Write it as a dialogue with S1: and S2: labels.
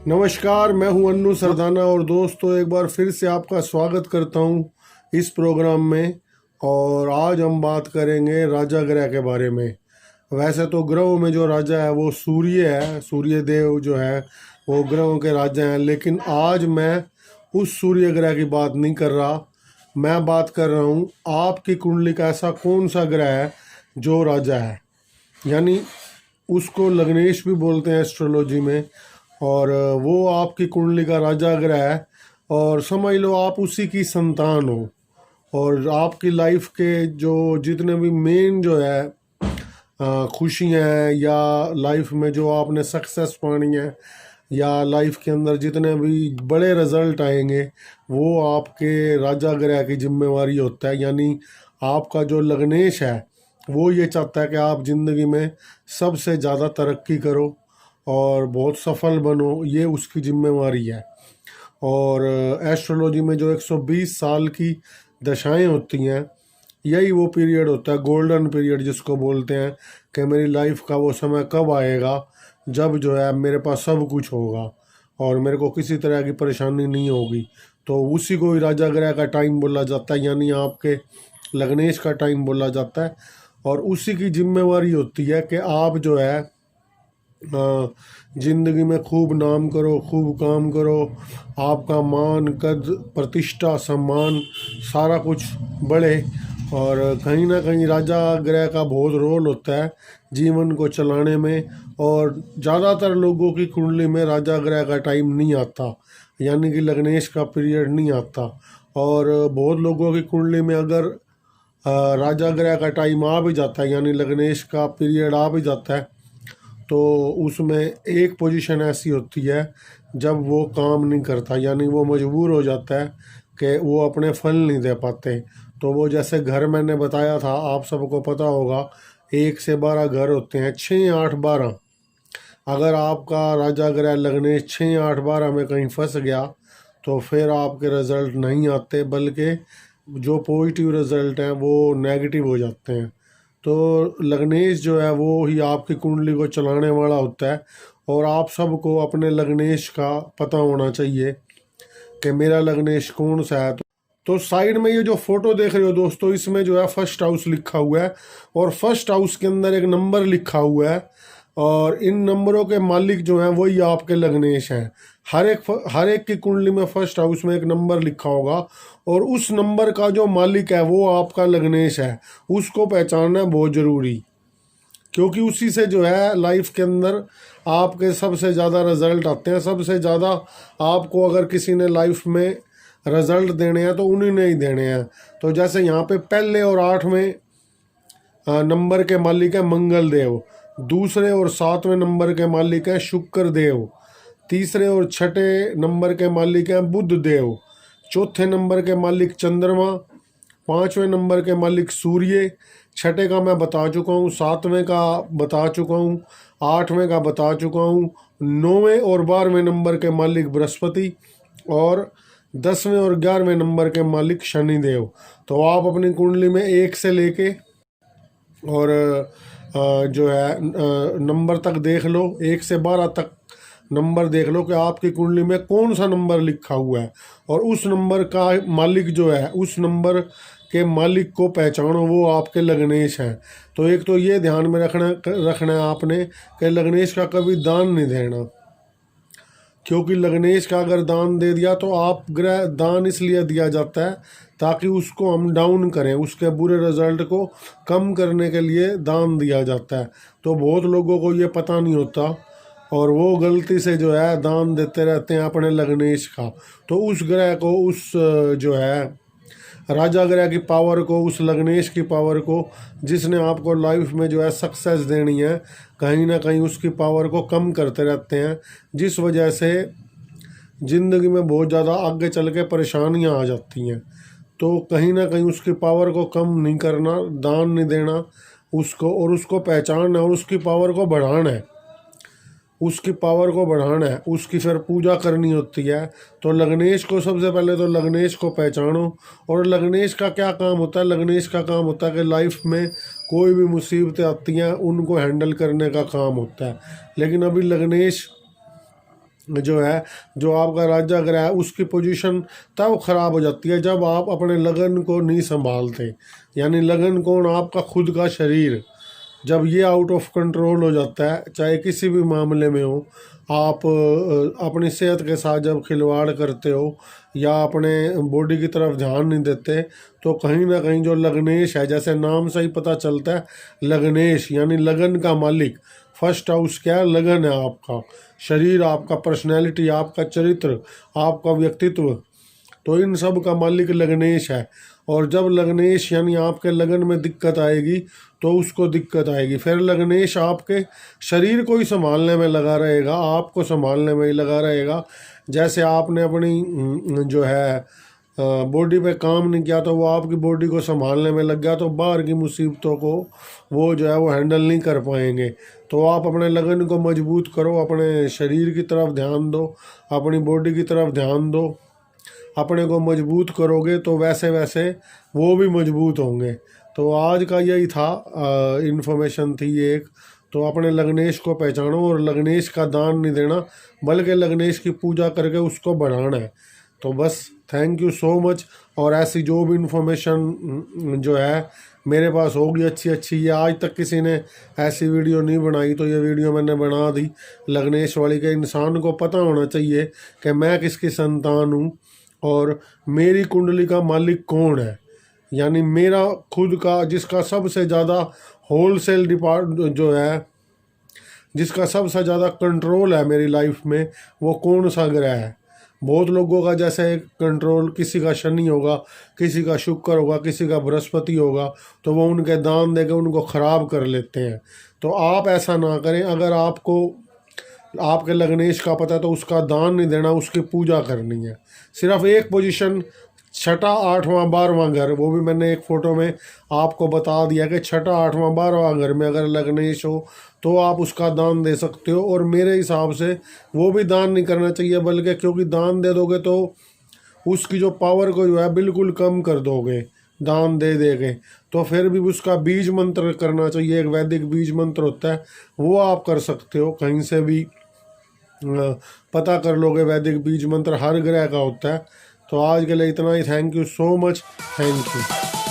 S1: नमस्कार, मैं हूं अन्नू सरदाना और दोस्तों एक बार फिर से आपका स्वागत करता हूं इस प्रोग्राम में। और आज हम बात करेंगे राजा ग्रह के बारे में। वैसे तो ग्रहों में जो राजा है वो सूर्य है, सूर्य देव जो है वो ग्रहों के राजा हैं। लेकिन आज मैं उस सूर्य ग्रह की बात नहीं कर रहा, मैं बात कर रहा हूँ आपकी कुंडली का ऐसा कौन सा ग्रह है जो राजा है। यानी उसको लग्नेश भी बोलते हैं एस्ट्रोलॉजी में। और वो आपकी कुंडली का राजा ग्रह है और समझ लो आप उसी की संतान हो। और आपकी लाइफ के जो जितने भी मेन जो है खुशियाँ हैं या लाइफ में जो आपने सक्सेस पानी है या लाइफ के अंदर जितने भी बड़े रिजल्ट आएंगे वो आपके राजा ग्रह की जिम्मेवारी होता है। यानी आपका जो लग्नेश है वो ये चाहता है कि आप ज़िंदगी में सबसे ज़्यादा तरक्की करो और बहुत सफल बनो, ये उसकी जिम्मेवारी है। और एस्ट्रोलॉजी में जो 120 साल की दशाएं होती हैं यही वो पीरियड होता है, गोल्डन पीरियड जिसको बोलते हैं कि मेरी लाइफ का वो समय कब आएगा जब जो है मेरे पास सब कुछ होगा और मेरे को किसी तरह की परेशानी नहीं होगी। तो उसी को ही राजा ग्रह का टाइम बोला जाता है, यानी आपके लग्नेश का टाइम बोला जाता है। और उसी की जिम्मेवारी होती है कि आप जो है ज़िंदगी में खूब नाम करो, खूब काम करो, आपका मान कद प्रतिष्ठा सम्मान सारा कुछ बढ़े। और कहीं ना कहीं राजा ग्रह का बहुत रोल होता है जीवन को चलाने में। और ज़्यादातर लोगों की कुंडली में राजा ग्रह का टाइम नहीं आता, यानी कि लग्नेश का पीरियड नहीं आता। और बहुत लोगों की कुंडली में अगर राजा ग्रह का टाइम आ भी जाता है, यानी लग्नेश का पीरियड आ भी जाता है, तो उसमें एक पोजीशन ऐसी होती है जब वो काम नहीं करता, यानी वो मजबूर हो जाता है कि वो अपने फल नहीं दे पाते। तो वो जैसे घर मैंने बताया था, आप सबको पता होगा 1 से 12 घर होते हैं, 6, 8, 12। अगर आपका राजा ग्रह लगने 6, 8, 12 में कहीं फंस गया तो फिर आपके रिज़ल्ट नहीं आते, बल्कि जो पॉजिटिव रिज़ल्ट हैं वो नेगेटिव हो जाते हैं। तो लग्नेश जो है वो ही आपकी कुंडली को चलाने वाला होता है। और आप सबको अपने लग्नेश का पता होना चाहिए कि मेरा लग्नेश कौन सा है। तो साइड में ये जो फोटो देख रहे हो दोस्तों, इसमें जो है फर्स्ट हाउस लिखा हुआ है और फर्स्ट हाउस के अंदर एक नंबर लिखा हुआ है। और इन नंबरों के मालिक जो हैं वही आपके लग्नेश हैं। हर एक की कुंडली में फर्स्ट हाउस में एक नंबर लिखा होगा और उस नंबर का जो मालिक है वो आपका लग्नेश है। उसको पहचानना बहुत ज़रूरी, क्योंकि उसी से जो है लाइफ के अंदर आपके सबसे ज़्यादा रिजल्ट आते हैं। सबसे ज़्यादा आपको अगर किसी ने लाइफ में रिजल्ट देने हैं तो उन्हीं ने ही देने हैं। तो जैसे यहाँ पे पहले और 8वें नंबर के मालिक है मंगल देव, दूसरे और 7वें नंबर के मालिक हैं शुक्र देव, तीसरे और 6ठे नंबर के मालिक हैं बुध देव, चौथे नंबर के मालिक चंद्रमा, 5वें नंबर के मालिक सूर्य, 6ठे का मैं बता चुका हूँ, 7वें का बता चुका हूँ, 8वें का बता चुका हूँ, 9वें और 12वें नंबर के मालिक बृहस्पति और 10वें और 11वें नंबर के मालिक शनिदेव। तो आप अपनी कुंडली में 1 से लेके और जो है नंबर तक देख लो, 1 से 12 तक नंबर देख लो कि आपकी कुंडली में कौन सा नंबर लिखा हुआ है। और उस नंबर का मालिक जो है, उस नंबर के मालिक को पहचानो, वो आपके लग्नेश हैं। तो एक तो ये ध्यान में रखना है आपने कि लग्नेश का कभी दान नहीं देना, क्योंकि लग्नेश का अगर दान दे दिया तो आप ग्रह दान इसलिए दिया जाता है ताकि उसको हम डाउन करें, उसके बुरे रिजल्ट को कम करने के लिए दान दिया जाता है। तो बहुत लोगों को ये पता नहीं होता और वो गलती से जो है दान देते रहते हैं अपने लग्नेश का। तो उस ग्रह को, उस जो है राजा ग्रह की पावर को, उस लग्नेश की पावर को, जिसने आपको लाइफ में जो है सक्सेस देनी है, कहीं ना कहीं उसकी पावर को कम करते रहते हैं, जिस वजह से ज़िंदगी में बहुत ज़्यादा आगे चल के परेशानियाँ आ जाती हैं। तो कहीं ना कहीं उसकी पावर को कम नहीं करना, दान नहीं देना उसको, और उसको पहचानना और उसकी पावर को बढ़ाना है। उसकी पावर को बढ़ाना है, उसकी फिर पूजा करनी होती है। तो लग्नेश को सबसे पहले तो लग्नेश को पहचानो। और लग्नेश का क्या काम होता है? लग्नेश का काम होता है कि लाइफ में कोई भी मुसीबतें आती हैं उनको हैंडल करने का काम होता है। लेकिन अभी लग्नेश जो है, जो आपका राजा ग्रह है, उसकी पोजीशन तब खराब हो जाती है जब आप अपने लगन को नहीं संभालते। यानी लगन कौन? आपका खुद का शरीर। जब ये आउट ऑफ कंट्रोल हो जाता है, चाहे किसी भी मामले में हो, आप अपनी सेहत के साथ जब खिलवाड़ करते हो या अपने बॉडी की तरफ ध्यान नहीं देते, तो कहीं ना कहीं जो लग्नेश है, जैसे नाम से ही पता चलता है, लग्नेश यानी लगन का मालिक। फर्स्ट हाउस क्या है? लगन है आपका शरीर, आपका पर्सनैलिटी, आपका चरित्र, आपका व्यक्तित्व। तो इन सब का मालिक लग्नेश है। और जब लग्नेश यानी आपके लगन में दिक्कत आएगी तो उसको दिक्कत आएगी। फिर लग्नेश आपके शरीर को ही संभालने में लगा रहेगा, आपको संभालने में ही लगा रहेगा। जैसे आपने अपनी जो है बॉडी पे काम नहीं किया तो वो आपकी बॉडी को संभालने में लग गया, तो बाहर की मुसीबतों को वो जो है वो हैंडल नहीं कर पाएंगे। तो आप अपने लगन को मजबूत करो, अपने शरीर की तरफ ध्यान दो, अपनी बॉडी की तरफ ध्यान दो। अपने को मजबूत करोगे तो वैसे वैसे वो भी मजबूत होंगे। तो आज का यही था, इन्फॉर्मेशन थी एक। तो अपने लग्नेश को पहचानो और लग्नेश का दान नहीं देना, बल्कि लग्नेश की पूजा करके उसको बढ़ाना है। तो बस थैंक यू सो मच। और ऐसी जो भी इन्फॉर्मेशन जो है मेरे पास होगी अच्छी अच्छी, ये आज तक किसी ने ऐसी वीडियो नहीं बनाई, तो ये वीडियो मैंने बना दी लग्नेश वाली के। इंसान को पता होना चाहिए कि मैं किसकी संतान हूँ और मेरी कुंडली का मालिक कौन है। यानी मेरा खुद का, जिसका सबसे ज़्यादा होलसेल जो है, जिसका सबसे ज़्यादा कंट्रोल है मेरी लाइफ में, वो कौन सा ग्रह है। बहुत लोगों का जैसे कंट्रोल, किसी का शनि होगा, किसी का शुक्र होगा, किसी का बृहस्पति होगा, तो वो उनके दान देकर उनको ख़राब कर लेते हैं। तो आप ऐसा ना करें। अगर आपको आपके लग्नेश का पता है तो उसका दान नहीं देना, उसकी पूजा करनी है। सिर्फ एक पोजीशन, छठा, आठवां, 12वां घर, वो भी मैंने एक फ़ोटो में आपको बता दिया कि छठा, आठवां, 12वां घर में अगर लग्नेश हो तो आप उसका दान दे सकते हो। और मेरे हिसाब से वो भी दान नहीं करना चाहिए, बल्कि क्योंकि दान दे दोगे तो उसकी जो पावर को जो है बिल्कुल कम कर दोगे दान दे देंगे। तो फिर भी उसका बीज मंत्र करना चाहिए। एक वैदिक बीज मंत्र होता है, वो आप कर सकते हो, कहीं से भी पता कर लोगे। वैदिक बीज मंत्र हर ग्रह का होता है। तो आज के लिए इतना ही। Thank you so much. Thank you.